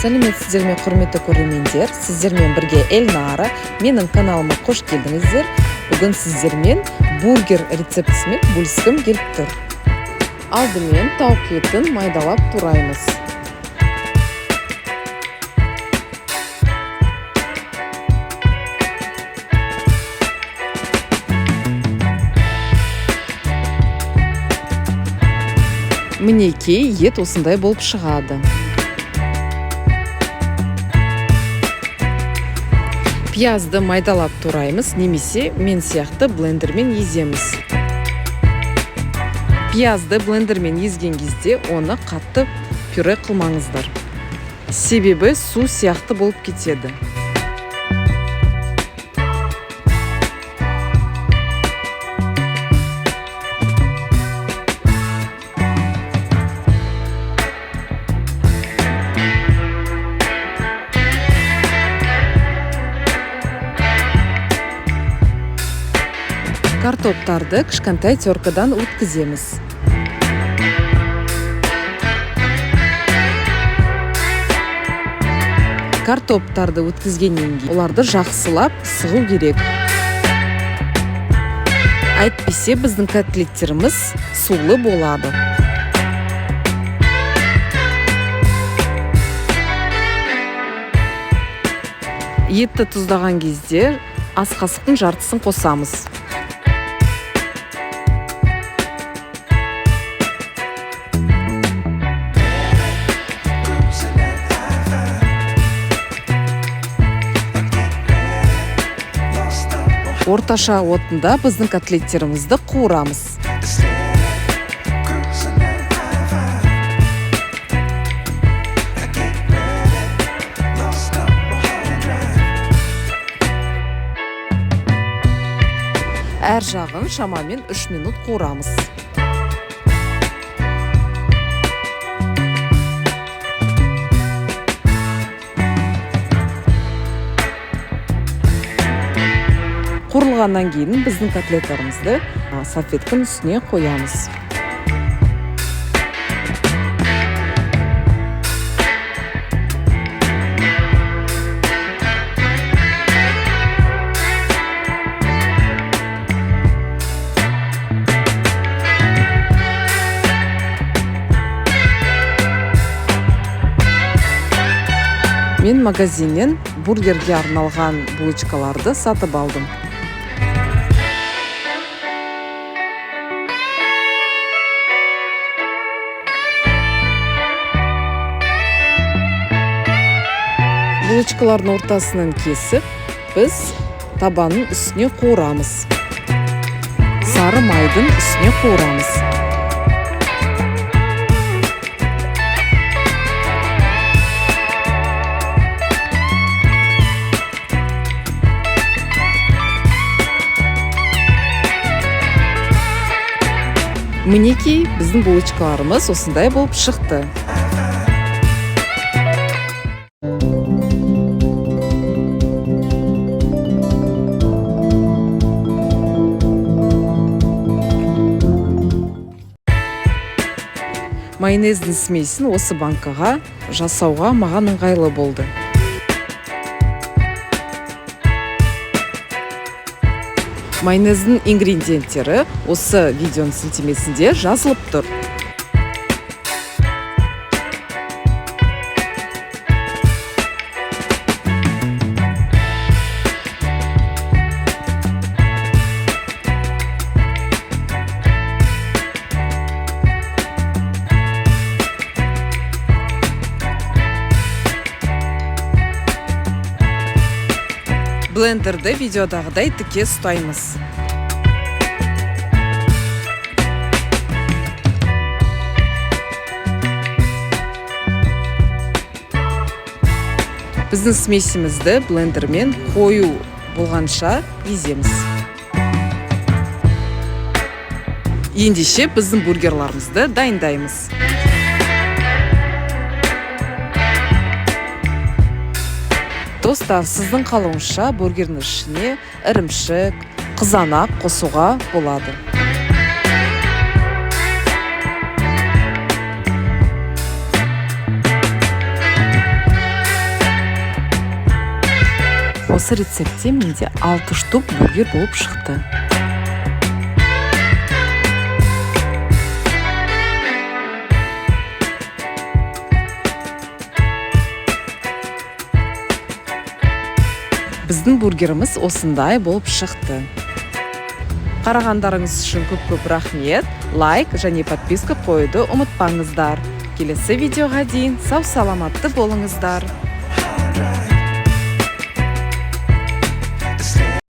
Сәлеметсіздер ме, құрметті көрермендер? Сіздермен бірге Эльнара. Менің каналыма қош келдіңіздер. Бүгін сіздермен бургер рецептісімен бөліскім келіп тұр. Алдымен тауық етін майдалап тураймыз. Мінекей ет осындай болып шығады. Пиязды майдалап тураймыз, немесе мен сияқты блендермен еземіз. Пиязды блендермен езген кезде оны қатты пюре қылмаңыздар. Себебі су сияқты болып кетеді. Картоптарды кішкентай теркадан өткіземіз. Картоптарды өткізгеннен кейін оларды жақсылап сығу керек. Әйтпесе біздің котлеттеріміз сулы болады. Етті тұздаған кезде ас қасықтың жартысын қосамыз. Орташа отында біздің котлеттерімізді қуырамыз. Әр жағын шамамен 3 минут қуырамыз. Қуырылғаннан кейін біздің котлеттерімізді салфетканың үстіне қоямыз. Мен магазиннен бургерге арналған булочкаларды сатып алдым. Булочкалардың ортасынан кесіп, біз табанның үстіне қуырамыз. Сары майдың үстіне қуырамыз. Мінекей біздің булочкаларымыз осындай болып шықты. Майонездің смесін осы банкаға жасауға маған ыңғайлы болды. Майонездің ингредиенттері осы видеоның сілтемесінде жазылып тұр. Блендерді видеодағыдай тіке ұстаймыз. Біздің смесімізді блендермен қою болғанша еземіз. Ендеше біздің бургерларымызды дайындаймыз. Достар, сіздің қалауыңызша бургердің ішіне ірімшік, қызанақ қосуға болады. Осы рецептте менде 6 штук бургер болып шықты. Біздің бургеріміз осындай болып шықты. Қарағандарыңыз үшін көп рахмет. Лайк және подписка қоюды ұмытпаңыздар. Келесі видеоға дейін сау саламатты болыңыздар.